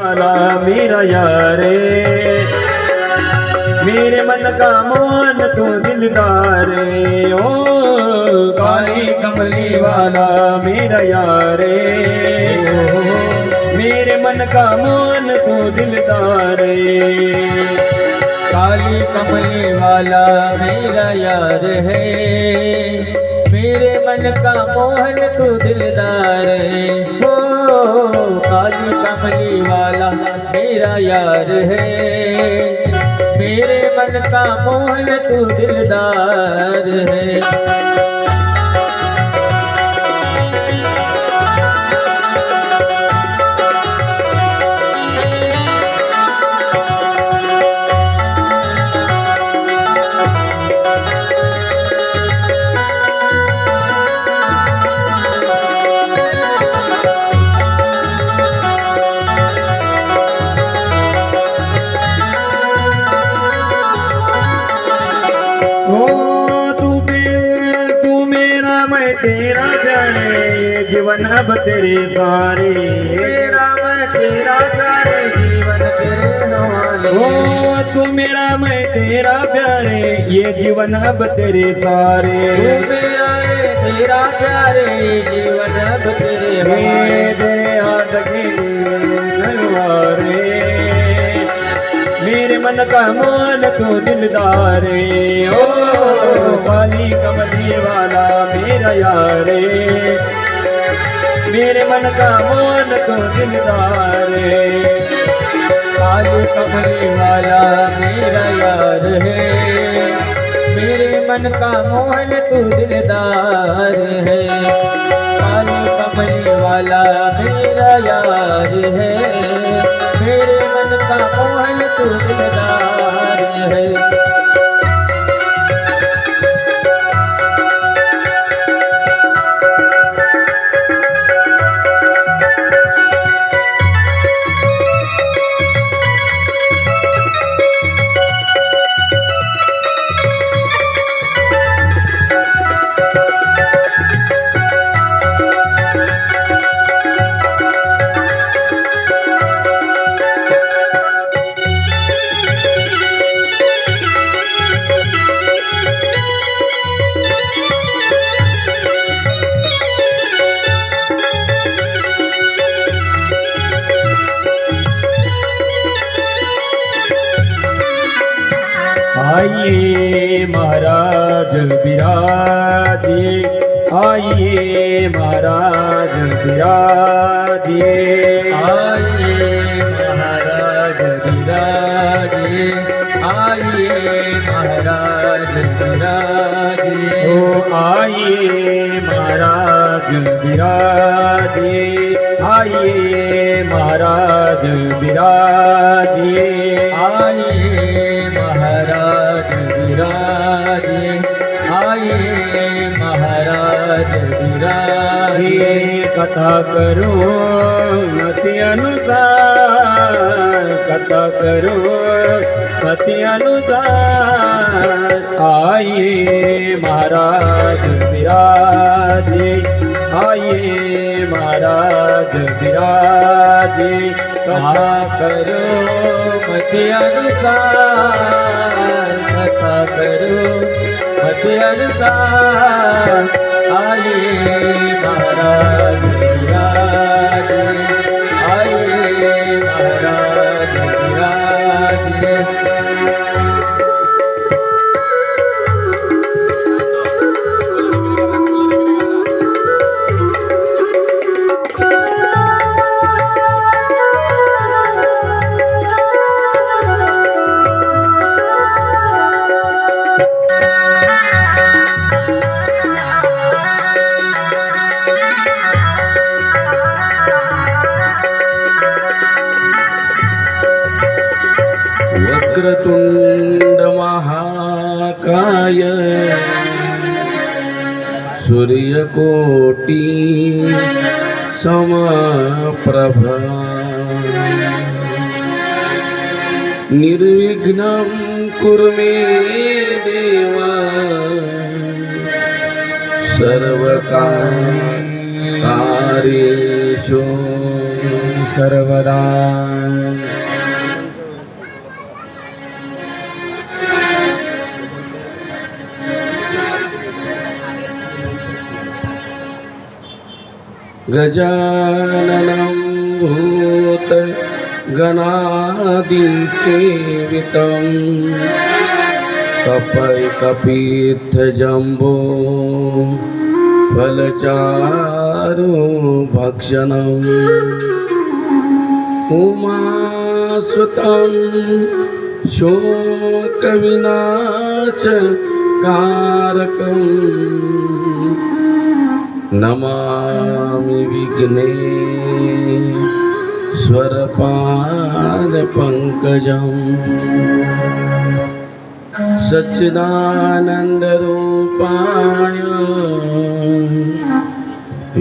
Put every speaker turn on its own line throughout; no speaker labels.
वाला मेरा यार मेरे मन का मोहन तू दिलदार ओ काली कमली वाला मेरा यार मेरे मन का मोहन तू दिलदार
काली कमली वाला मेरा यार है, मेरे मन का मोहन तू दिलदार है। ओ काली कमली वाला मेरा यार है, मेरे मन का मोहन तू दिलदार है।
तेरा जाने जीवन अब तेरे सारे
तेरा मैं तेरा प्यारे जीवन तेरे हवाले।
ओ तू मेरा मैं तेरा प्यारे ये जीवन अब तेरे सारे।
तू मेरा तेरा प्यारे जीवन अब तेरे हवाले।
तेरे हाथ के तलवारे मेरे मन का मोहन तू दिलदार ओ काली कमली वाला मेरा यार मेरे मन का मोहन तू दिलदार
काली कमली वाला मेरा यार है, मेरे मन का मोहन तू दिलदार है। काली कमली वाला मेरा यार है, मेरे मन का मोहन तू दिलदार है।
आइए महाराज विराजिए आइए महाराज विराजिए
आइए महाराज विराजिए आइए महाराज विराजिए।
ओ आइए महाराज विराजिए आइए महाराज विराजिए
आइए महाराज विराजिए आइए महाराज विराजिए।
कथा करो मति अनुसार कथा करो मति अनुसार आइए महाराज विराजे आइए महाराज विराजे।
कथा करो मति अनुसार कथा करो मति अनुसार आइए महाराज विराजे आइए महाराज विराजे।
वक्रतुंड महाकाय सूर्यकोटि समप्रभा निर्विघ्नं कुरु मे देव सर्वकार्येषु सर्वदा गजाननं भूत गणादिसेवितं कपीत्थजम्बो फलचारुभक्षणम् उमासुतं शोकविनाशकारकम् नमामि विघ्नेश्वरपादपङ्कजम् सच्चिदानन्दरूपाय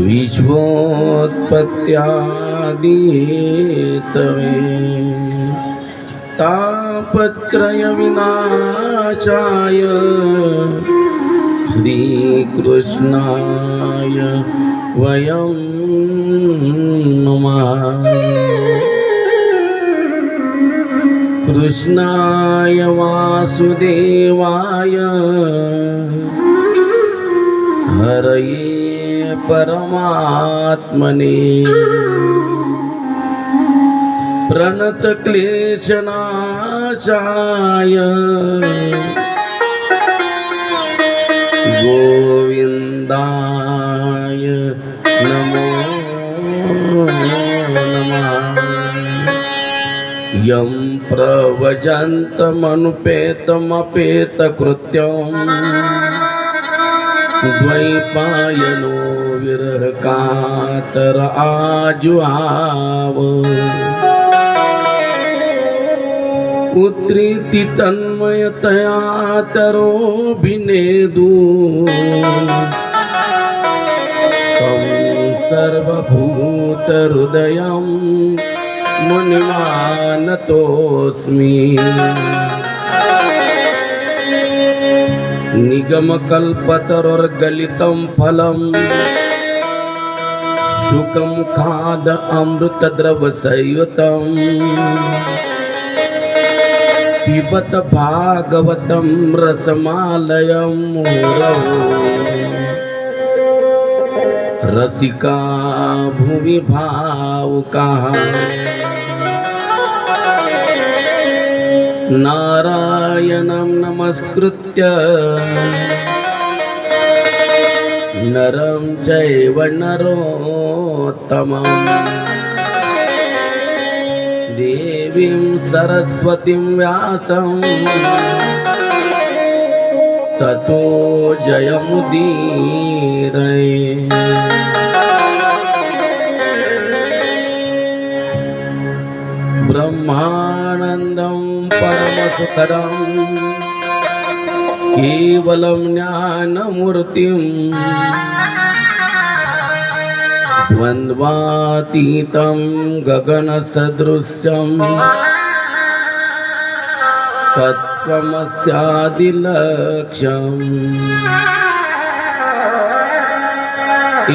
विश्वोत्पत्त्यादिहेतवे तापत्रयविनाशाय श्रीकृष्णाय वयं नमः। कृष्णाय वासुदेवाय हरये परमात्मने प्रणतक्लेशनाशाय गोविन्दाय नमो नमः। यं प्रव्रजन्तमनुपेतमपेतकृत्यं द्वैपायनो विरहकातर आजुहाव पुत्रीति तन्मयतया तरोभिनेदु तं सर्वभूतहृदयं मुनिमानतोऽस्मि। निगमकल्पतरोर्गलितं फलं शुकमुखाद अमृतद्रवसंयुतम् पिबत भागवतं रसमालयं मुहुरहो रसिका भुवि भावुकाः। नारायणं नमस्कृत्य नरं चैव नरोत्तमम् देवीं सरस्वतीं व्यासं ततो जयमुदीरये। ब्रह्मानन्दं परमसुखदं केवलं ज्ञानमूर्तिं द्वन्द्वातीतं गगनसदृशं तत्त्वमस्यादिलक्ष्यम्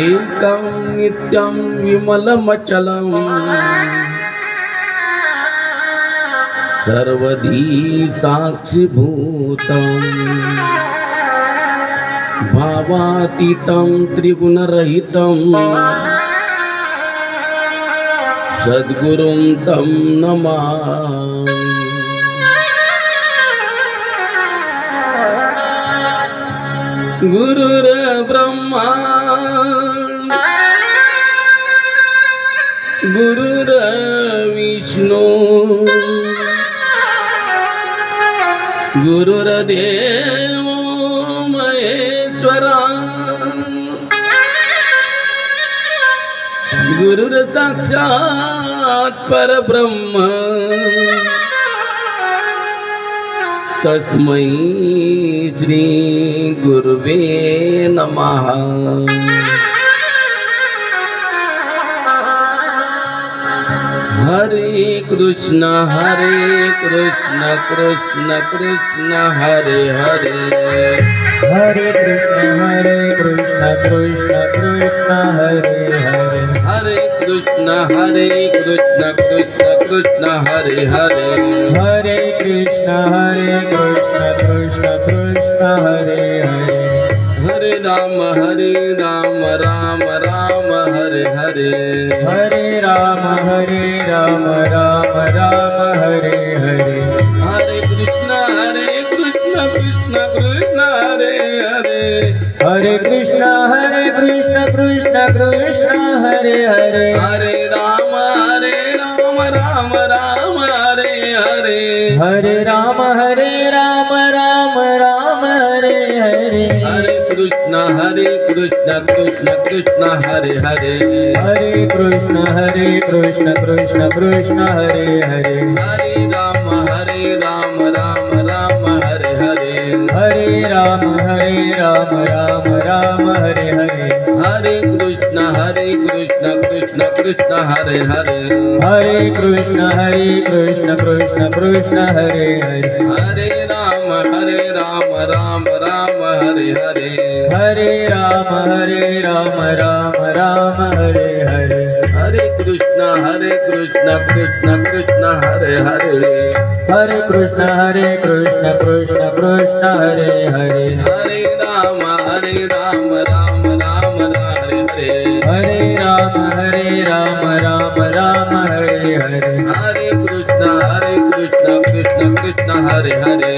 एकं नित्यं विमलमचलं सर्वधी साक्षिभूतं भावातीतं त्रिगुणरहितं सद्गुरुं तं नमामि। गुरुर्ब्रह्मा गुरुर्विष्णु गुरुर्देवो महेश्वरा गुरुर्साक्षात् परब्रह्म तस्मै श्री गुरुवे नमः। हरे कृष्ण कृष्ण कृष्ण हरे हरे
हरे कृष्ण कृष्ण कृष्ण हरे हरे। हरे कृष्ण कृष्ण कृष्ण हरे हरे
हरे कृष्ण कृष्ण कृष्ण हरे हरे
हरे राम राम राम हरे हरे
हरे राम राम राम हरे हरे
हरे कृष्ण कृष्ण कृष्ण हरे हरे
हरे कृष्ण कृष्ण कृष्ण हरे हरे
हरे राम राम हरे हरे
हरे राम राम हरे हरे
हरे कृष्ण कृष्ण कृष्ण हरे हरे
हरे कृष्ण कृष्ण कृष्ण हरे हरे
हरे राम राम हरे हरे
हरे राम राम हरे हरे
हरे कृष्ण कृष्ण कृष्ण हरे हरे
हरे कृष्ण कृष्ण कृष्ण हरे हरे
हरे राम राम हरे हरे
हरे राम राम हरे हरे
हरे कृष्ण कृष्ण कृष्ण हरे हरे
हरे कृष्ण कृष्ण कृष्ण हरे हरे
हरे राम राम हरे हरे
हरे राम राम हरे हरे
हरे कृष्ण कृष्ण कृष्ण हरे हरे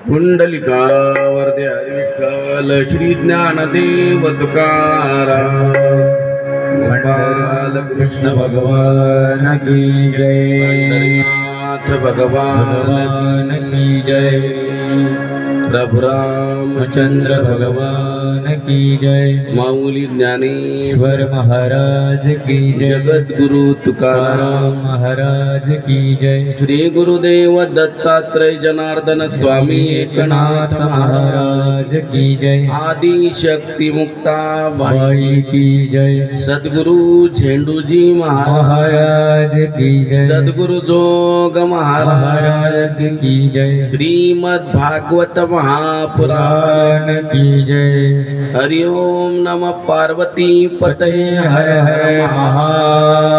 पुंडलिकावरदे हरिविठ्ठल श्री ज्ञानदेव तुकाराम
कृष्ण भगवान की जय
नाथ भगवान
की जय
प्रभु रामचंद्र
भगवान की जय
माऊली ज्ञानेश्वर
ईश्वर महाराज की जय
जगद्गुरु तुकाराम
महाराज की जय
श्री गुरुदेव दत्तात्रय जनार्दन स्वामी एकनाथ
महाराज की जय
आदि शक्ती मुक्ता
बाई की जय
सद्गुरु झेंडूजी महाराज
महाराज की जय
सद्गुरु जोग महाराज
महाराज की जय
श्रीमद भागवत महापुराण
पुराण की जय
हरि ओम नम पार्वती पतये
हर हर महादेव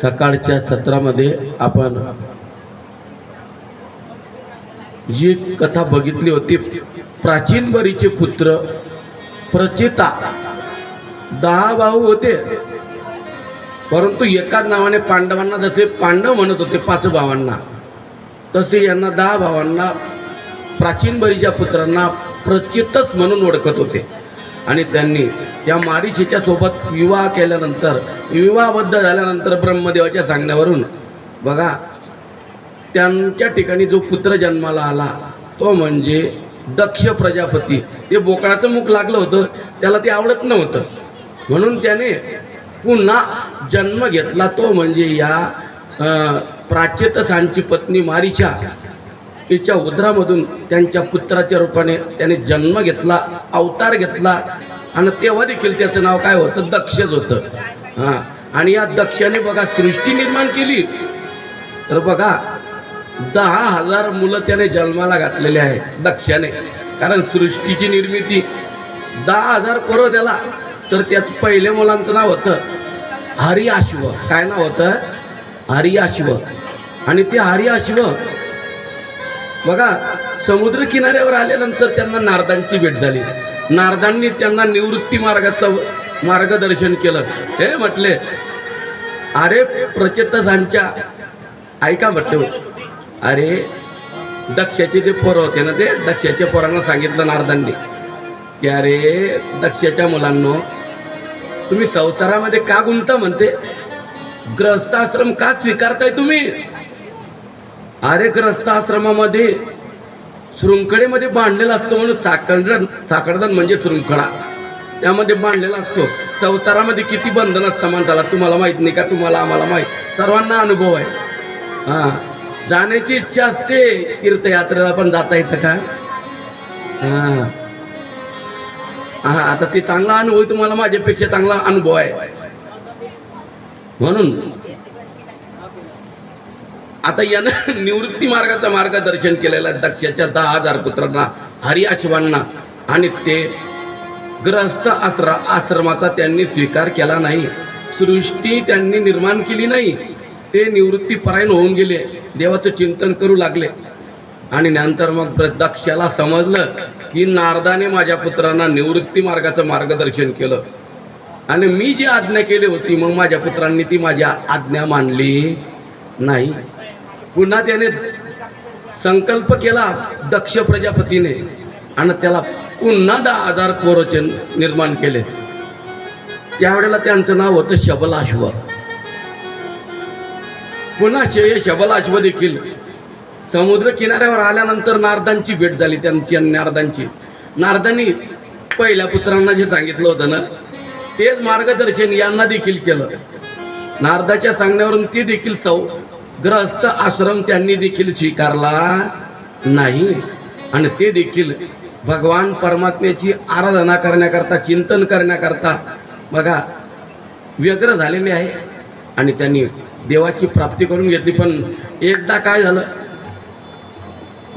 सकाळच्या सत्रामध्ये आपण जी कथा बघितली होती प्राचीन बरीचे पुत्र प्रचेता 10 भाऊ होते, परंतु एकाच नावाने पांडवांना जसे पांडव म्हणत होते 5 भावांना, तसे यांना 10 भावांना प्राचीन बरीच्या पुत्रांना प्रचेतस म्हणून ओळखत होते. आणि त्यांनी त्या मारीचीच्या सोबत विवाह केल्यानंतर विवाहबद्ध झाल्यानंतर ब्रह्मदेवाच्या सांगण्यावरून बघा त्यांच्या ठिकाणी जो पुत्र जन्माला आला तो म्हणजे दक्ष प्रजापती. ते बोकडाचं मुख लागलं होतं, त्याला ते आवडत नव्हतं, म्हणून त्याने पुन्हा जन्म घेतला. तो म्हणजे या प्राचेतसांची पत्नी मारीचा तिच्या उदरामधून त्यांच्या पुत्राच्या रूपाने त्याने जन्म घेतला, अवतार घेतला. आणि तेव्हा देखील त्याचं नाव काय होतं? दक्षच होतं. हां, आणि या दक्षाने बघा सृष्टी निर्माण केली. तर बघा 10,000 मुलं त्याने जन्माला घातलेले आहे दक्षाने, कारण सृष्टीची निर्मिती 10,000 करो त्याला. तर त्याच पहिल्या मुलांचं नाव होतं हरिअश्व. काय नाव होतं? हरिअश्व. आणि ते हरिअश्व बघा समुद्र किनाऱ्यावर आल्यानंतर त्यांना नारदांची भेट झाली. नारदांनी त्यांना निवृत्ती मार्गाचं मार्गदर्शन केलं. हे म्हटले, अरे प्रचेतसांच्या ऐका म्हटलं, अरे दक्षाचे जे पोरं होते ना, ते दक्षाच्या पोरांना सांगितलं नारदांनी की अरे दक्षाच्या मुलांनो, तुम्ही संसारामध्ये का गुंता म्हणते? ग्रस्ताश्रम का स्वीकारताय तुम्ही? अरे ग्रस्ताश्रमामध्ये शृंखडेमध्ये बांधलेला असतो म्हणून साखळदान म्हणजे शृंखडा, त्यामध्ये बांधलेला असतो. संसारामध्ये किती बंधन असतं माणसाला, तुम्हाला माहित नाही का? तुम्हाला, आम्हाला माहित, सर्वांना अनुभव आहे. हां, जाण्याची इच्छा असते, तीर्थयात्रेला पण जाता येतं का? हां हां, आता ते चांगला अनुभव आहे, तुम्हाला माझ्यापेक्षा चांगला अनुभव आहे. म्हणून आता यानं निवृत्ती मार्गाचं मार्गदर्शन केलेलं आहे दक्षाच्या 10,000 पुत्रांना, हरिअश्वांना. आणि ते ग्रहस्थ आश्रमाचा त्यांनी स्वीकार केला नाही, सृष्टी त्यांनी निर्माण केली नाही. ते निवृत्तीपरायण होऊन गेले, देवाचं चिंतन करू लागले. आणि नंतर मग दक्षाला समजलं की नारदाने माझ्या पुत्रांना निवृत्ती मार्गाचं मार्गदर्शन केलं आणि मी जी आज्ञा केली होती, मग माझ्या पुत्रांनी ती माझी आज्ञा मानली नाही. पुन्हा त्याने संकल्प केला दक्ष प्रजापतीने आणि त्याला पुन्हा 10,000 कोरोचे निर्माण केले. त्यावेळेला त्यांचं नाव होतं शबलाश्व. पुन्हा शबलाश्व देखील समुद्र किनाऱ्यावर आल्यानंतर नारदांची भेट झाली त्यांची. नारदांनी पहिल्या पुत्रांना जे सांगितलं होतं ना, तेच मार्गदर्शन यांना देखील केलं. नारदाच्या सांगण्यावरून ते देखील ग्रहस्थ आश्रम त्यांनी देखील स्वीकारला नाही. आणि ते देखील भगवान परमात्म्याची आराधना करण्याकरता, चिंतन करण्याकरता बघा व्यग्र झालेले आहे. आणि त्यांनी देवाची प्राप्ती करून घेतली. पण एकदा काय झालं,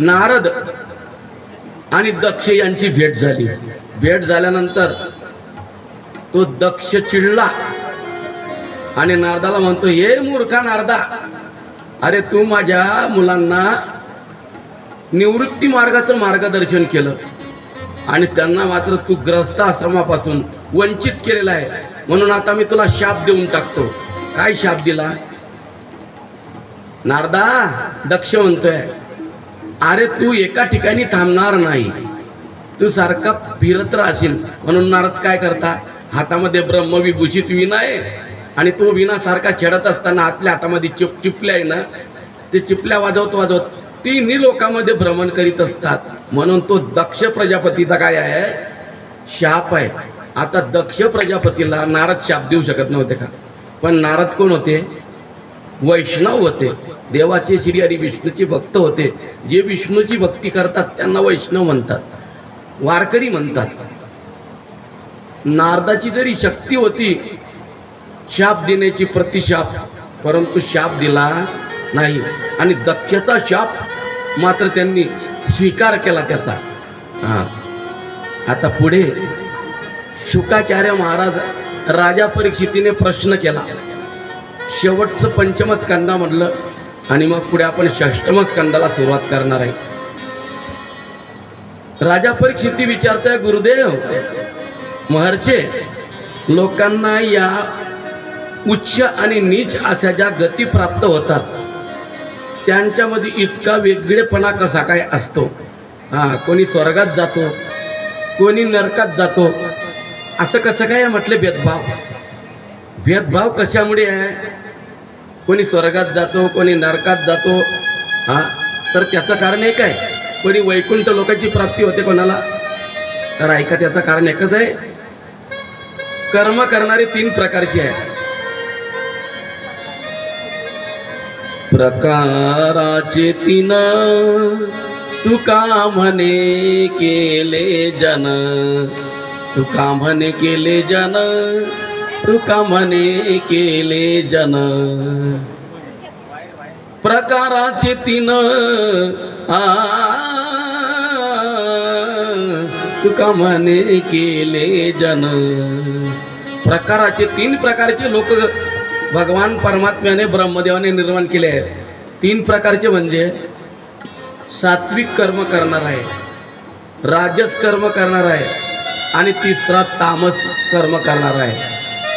नारद आणि दक्ष यांची भेट झाली. भेट झाल्यानंतर तो दक्ष चिडला आणि नारदाला म्हणतो, हे मूर्खा नारदा, अरे तू माझ्या मुलांना निवृत्ती मार्गाचं मार्गदर्शन केलं आणि त्यांना मात्र तू ग्रहस्थ आश्रमापासून वंचित केलेला आहे, म्हणून आता मी तुला शाप देऊन टाकतो. काय शाप दिला? नारदा, दक्ष म्हणतोय, अरे तू एका ठिकाणी थांबणार नाही, तू सारखा फिरत राहशील. म्हणून नारद काय करता, हातामध्ये ब्रह्मविभूषित विणा आहे आणि तो विणा सारखा छेडत असताना आतल्या हातामध्ये चिपल्या आहे ना, ते चिपल्या वाजवत तिन्ही लोकांमध्ये भ्रमण करीत असतात. म्हणून तो दक्ष प्रजापतीचा काय आहे, शाप आहे. आता दक्ष प्रजापतीला नारद शाप देऊ शकत नव्हते का? पण नारद कोण होते? वैष्णव होते, देवाचे श्री हरी विष्णूचे भक्त होते. जे विष्णूची भक्ती करतात त्यांना वैष्णव म्हणतात, वारकरी म्हणतात. नारदाची जरी शक्ती होती शाप देण्याची, प्रतिशाप, परंतु शाप दिला नाही. आणि दक्षाचा शाप मात्र त्यांनी स्वीकार केला त्याचा. आता पुढे शुकाचार्य महाराज राजा परीक्षितीने प्रश्न केला. शेवटचं पंचम स्कंदामधलं आणि मग पुढे आपण षष्ठम स्कंदाला सुरुवात करणार आहे. राजा परीक्षिती विचारतोय, गुरुदेव महर्षे, लोकांना या उच्च आणि नीच अशा ज्या गती प्राप्त होतात त्यांच्यामध्ये इतका वेगळेपणा कसा काय असतो? कोणी स्वर्गात जातो, कोणी नरकात जातो, असं कसं काय म्हटले? भेदभाव कशामुळे आहे? कोणी स्वर्गात जातो, कोणी नरकात जातो, तर त्याचं कारण एक आहे. कोणी वैकुंठ लोकांची प्राप्ती होते कोणाला, तर ऐका, त्याचं कारण एकच आहे. कर्म करणारे 3 प्रकारचे आहे. प्रकाराचे 3 तुका म्हणे केले जन, तुका म्हणे केले जन, तुका म्हणे केले जन. प्रकाराचे 3 तुका म्हणे केले जन. प्रकाराचे 3 प्रकारचे लोक भगवान परमात्म्याने, ब्रह्मदेवाने निर्माण केले आहेत. 3 प्रकारचे म्हणजे सात्विक कर्म करणार आहे, राजस कर्म करणार आहे आणि तिसरा तामस कर्म करणार आहे.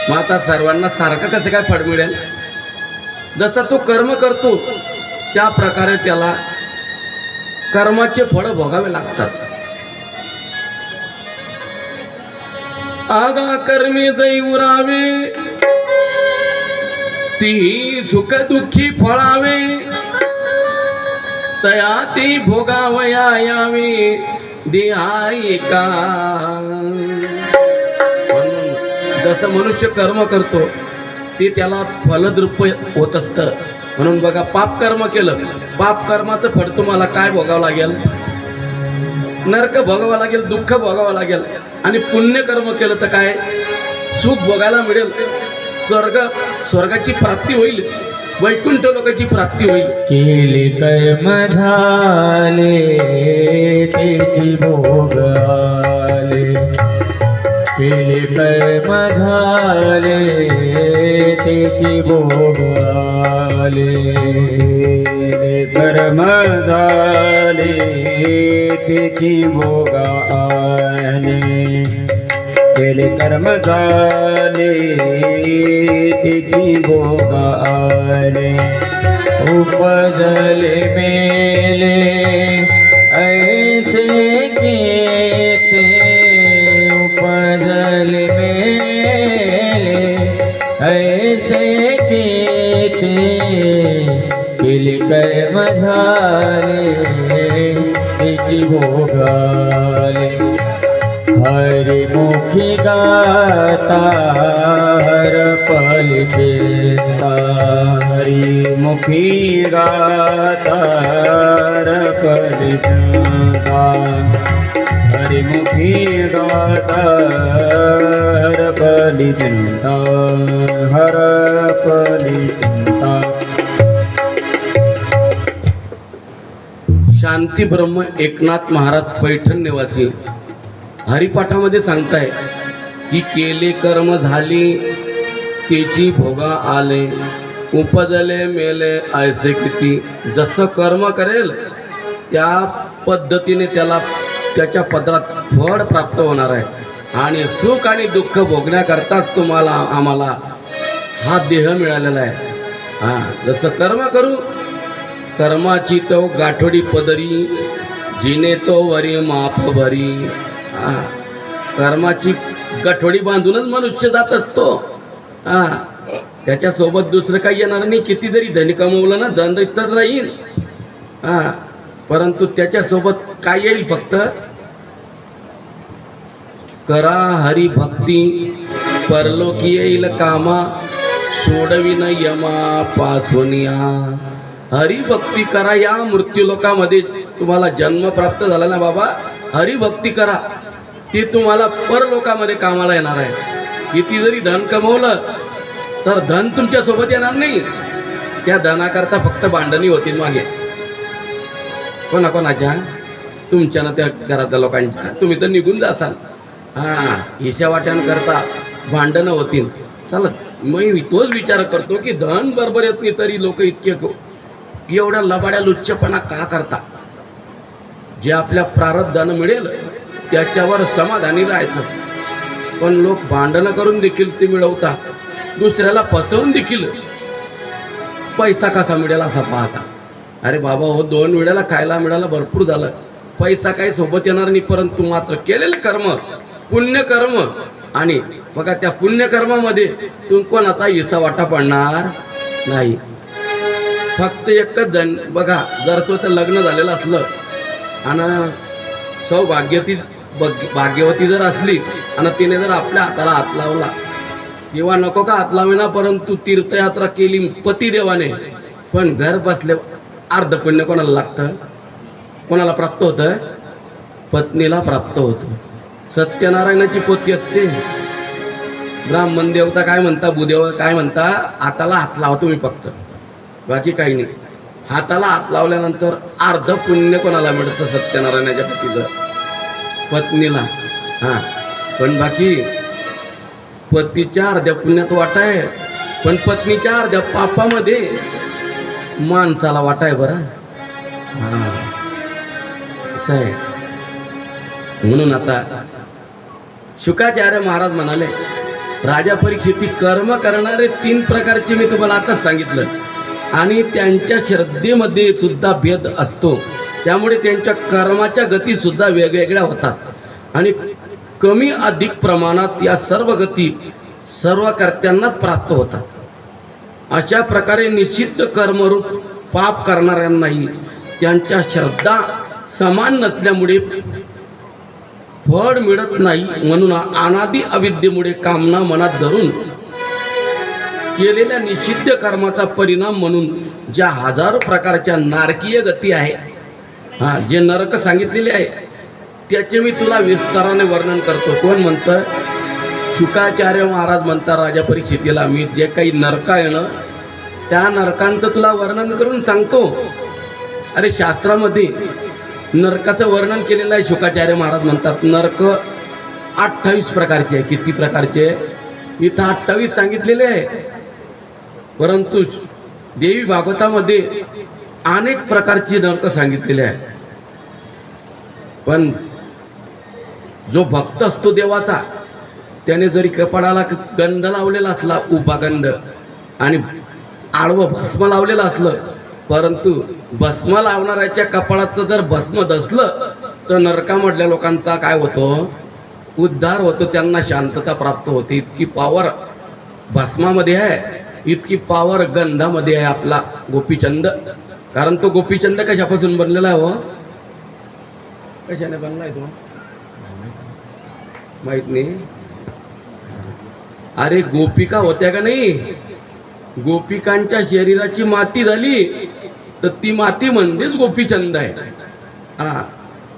मग आता सर्वांना सारखं कसं काय फळ मिळेल? जसा तो कर्म करतो त्या प्रकारे त्याला कर्माचे फळ भोगावे लागतात. आगा कर्मे जै उरावे ती सुख दुःखी फळावे तया ती भोगावया यावे देहायिका. म्हणून जसं मनुष्य कर्म करतो ते त्याला फलद्रूप होत असतं. म्हणून बघा, पाप कर्म केलं, पाप कर्माचं फळ तुम्हाला काय भोगावं लागेल? नरक भोगावं लागेल, दुःख भोगावं लागेल. आणि पुण्य कर्म केलं तर काय? सुख भोगायला मिळेल, स्वर्गाची प्राप्ती होईल, वैकुंठ लोकांची प्राप्ती होईल.
केले कर्म झाले त्याची भोग आले, केले कर्म झाले त्याची भोग आले, कर्म झाले त्याची भोग आले, केले कर्म झाले त्याची भोग आले, उपजले मेले ऐसे केते, उपजले मेले ऐसे केते, केले कर्म झाले त्याची भोग आले. हरिमुखी गाता हर पल चिंता, हरिमुखी गाता हर पल चिंता, हरिमुखी गाता हर पल चिंता, हर पल चिंता.
शांती ब्रह्म एकनाथ महाराज पैठण निवासी हरिपाठामध्ये सांगताय की केले कर्म झाली त्याची भोगा आले, उपजले मेले ऐसे किती. जसं कर्म करेल त्या पद्धतीने त्याला त्याच्या पदरात फळ प्राप्त होणार आहे. आणि सुख आणि दुःख भोगण्याकरताच तुम्हाला आम्हाला हा देह मिळालेला आहे. जसं कर्म करू, कर्माची तो गाठोडी पदरी, जिने तो वरी माप भरी. कर्माची गठोडी बांधूनच मनुष्य जात असतो. त्याच्यासोबत दुसरं काही येणार नाही. किती जरी धन कमवलं ना, धन रिक्तच राहील. परंतु त्याच्यासोबत काय येईल? फक्त करा हरी भक्ती परलोकी येईल कामा, सोडविन यमा पासोनिया. हरिभक्ती करा. या मृत्यूलोकामध्ये तुम्हाला जन्म प्राप्त झाला ना बाबा, हरिभक्ती करा, ती तुम्हाला परलोकामध्ये कामाला येणार आहे. किती जरी धन कमवलं तर धन तुमच्या सोबत येणार नाही. त्या धनाकरता फक्त भांडणी होतील मागे. कोणाकोणाच्या? तुमच्या ना त्या घरातल्या लोकांच्या. तुम्ही तर निघून जासाल. ईशा वाट्यांकरता भांडणं होतील. चला, मी तोच विचार करतो की धन बरोबर येत नाही तरी लोक इतके एवढ्या लबाड्या लुच्चपणा का करता? जे आपल्या प्रारब्धानं मिळेल त्याच्यावर समाधानी राहायचं. पण लोक भांडणं करून देखील ते मिळवता, दुसऱ्याला फसवून देखील पैसा कसा मिळेल असा पाहता. अरे बाबा हो, 2 वेळेला खायला मिळालं, भरपूर झालं. पैसा काही सोबत येणार नाही, परंतु मात्र केलेलं कर्म, पुण्यकर्म. आणि बघा, त्या पुण्यकर्मामध्ये तुम्ही कोणाचा हिस्सा वाटा पडणार नाही. फक्त एकच जण बघा, जर तो लग्न झालेलं असलं आणि भाग्यवती जर असली आणि तिने जर आपल्या हाताला हात लावला, किंवा नको का हात लावेना, परंतु तीर्थयात्रा केली पतिदेवाने, पण घर बसले अर्ध पुण्य कोणाला लागतं? कोणाला प्राप्त होतं? पत्नीला प्राप्त होतं. सत्यनारायणाची पोथी असते. ब्राह्मण देवता काय म्हणता, भूदेव काय म्हणता, हाताला हात लावा तुम्ही फक्त, बाकी काही नाही. हाताला हात लावल्यानंतर अर्ध पुण्य कोणाला मिळतं? सत्यनारायणाच्या पत्नीला. पण बाकी पतीच्या अर्ध्या पुण्यात वाटा आहे, पण पत्नीच्या अर्ध्या पापामध्ये माणसाला वाटा आहे. बरं, असं आहे. म्हणून आता शुकाचार्य महाराज म्हणाले, राजा परीक्षिती कर्म करणारे 3 प्रकारचे मी तुम्हाला आताच सांगितलं. आणि त्यांच्या श्रद्धेमध्ये सुद्धा भेद असतो, त्यामुळे त्यांच्या कर्माच्या गती सुद्धा वेगवेगळ्या होतात. आणि कमी अधिक प्रमाणात या सर्व गती सर्व कर्त्यांनाच प्राप्त होतात. अशा प्रकारे निश्चित कर्मरूप पाप करणाऱ्यांनाही त्यांच्या श्रद्धा समान नसल्यामुळे फळ मिळत नाही. म्हणून अनादि अविद्येमुळे कामना मनात धरून केलेल्या निषिद्ध कर्माचा परिणाम म्हणून ज्या हजारो प्रकारच्या नारकीय गती आहे, जे नरक सांगितलेले आहे, त्याचे मी तुला विस्ताराने वर्णन करतो. कोण म्हणतं? शुकाचार्य महाराज म्हणतात राजा परीक्षितीला, मी जे काही नरक आहे ना त्या नरकांचं तुला वर्णन करून सांगतो. अरे शास्त्रामध्ये नरकाचं वर्णन केलेलं आहे. शुकाचार्य महाराज म्हणतात नरक 28 प्रकारचे आहे. किती प्रकारचे? इथं 28 सांगितलेले आहे. परंतु देवी भागवतामध्ये अनेक प्रकारची नरक सांगितलेले आहे. पण जो भक्त असतो देवाचा, त्याने जरी कपाळाला गंध लावलेला असला, उभा गंध, आणि आडवं भस्म लावलेलं असलं, परंतु भस्म लावणाऱ्याच्या कपाळाचं जर भस्म दसलं तर नरकामधल्या लोकांचा काय होतो? उद्धार होतो, त्यांना शांतता प्राप्त होते. इतकी पावर भस्मामध्ये आहे, इतकी पावर गंधामध्ये आहे आपला गोपीचंद. कारण तो गोपीचंद कशापासून बनलेला आहे? हो, कशाने बनलाय तो माहित नाही. अरे गोपिका होत्या का नाही, गोपिकांच्या शरीराची माती झाली तर ती माती म्हणजेच गोपीचंद आहे.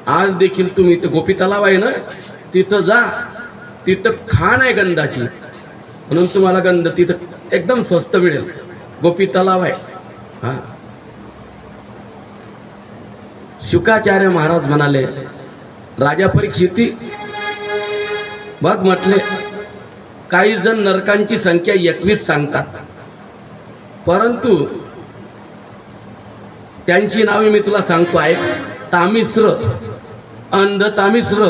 आज देखील तुम्ही इथं गोपी तलाव आहे ना, तिथं जा, तिथं खाण आहे गंधाची, म्हणून तुम्हाला गंध तिथं एकदम स्वस्त मिळेल. गोपी तलाव आहे. शुकाचार्य महाराज म्हणाले, राजा परीक्षिती बघ, म्हटले काही जण नरकांची संख्या 21 सांगतात, परंतु त्यांची नावे मी तुला सांगतो आहे. तामिश्र, अंध तामिश्र,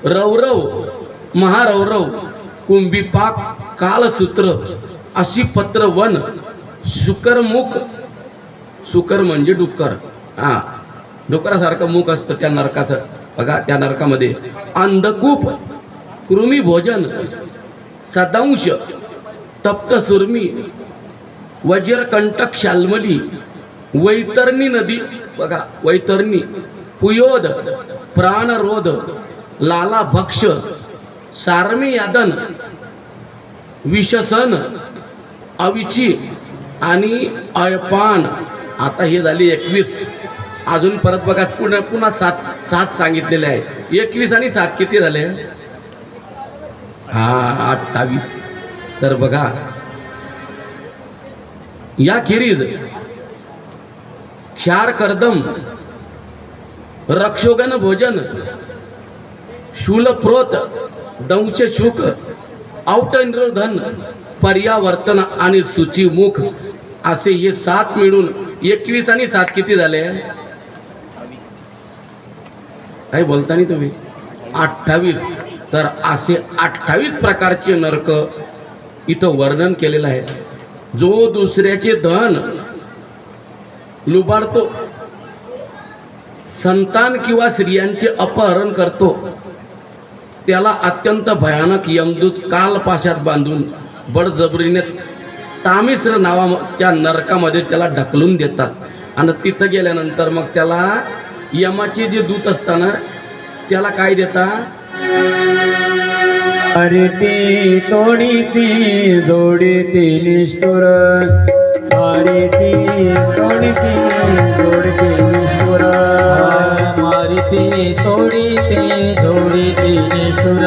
रौरव, महारौरव, कुंभीपाक, कालसूत्र, अशीपत्र वन, शुकरमुख. शुकर म्हणजे डुक्कर. डुकरासारखं मुख असतं त्या नरकाचं. बघा त्या नरकामध्ये अंधकूप, कृमी भोजन, सदांश, तप्त सुरमी, वज्रकंटक शाल्मली, वैतरणी नदी. बघा वैतरणी, पुयोद, प्राणरोध, लाला भक्ष, सारमी यादन, विषसन, अविची आणि अयपान. आता हे झाले 21. अजून परत बघा पुन्हा 7 सांगितलेले आहे. 21 आणि 7 किती झाले? 28. तर बघा याखेरीज क्षार कर्दम, रक्षोगन भोजन, शूलप्रोत, दंश शुक, औटनिरोधन, पर्यावर्तन आणि सूचीमुख असे हे 7 मिळून 21 आणि 7 किती झाले? काही बोलता नाही तुम्ही? 28. तर असे 28 प्रकारचे नरक इथं वर्णन केलेलं आहे. जो दुसऱ्याचे धन लुबाडतो, संतान किंवा स्त्रियांचे अपहरण करतो, त्याला अत्यंत भयानक यमदूत कालपाशात बांधून बळजबरीने तामिश्र नावाच्या नरकामध्ये त्याला ढकलून देतात. आणि तिथं गेल्यानंतर मग त्याला यमाचे जे दूत असताना त्याला काय देतात?
मारिती तोडीती जोडीती निष्ठुर, मारिती तोडीती जोडीती निष्ठुर,
मारिती तोडीती जोडीती निष्ठुर,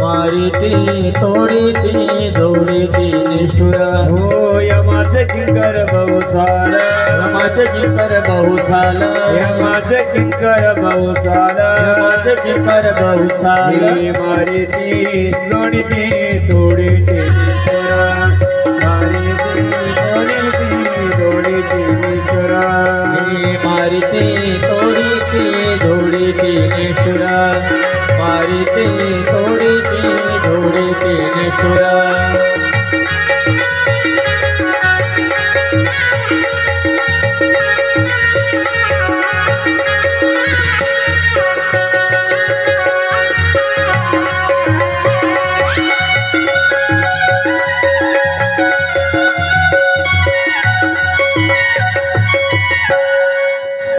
मारिती तोडीती जोडीती निष्ठुर.
हो यमाचे किंकर बहुसाल,
यमाचे किंकर बहुसाल,
यमाचे किंकर बहुसाल,
यमाचे किंकर बहुसाल.
मारिती जोडीती तोडीती निष्ठुर, मारिती तोडीती जोडीती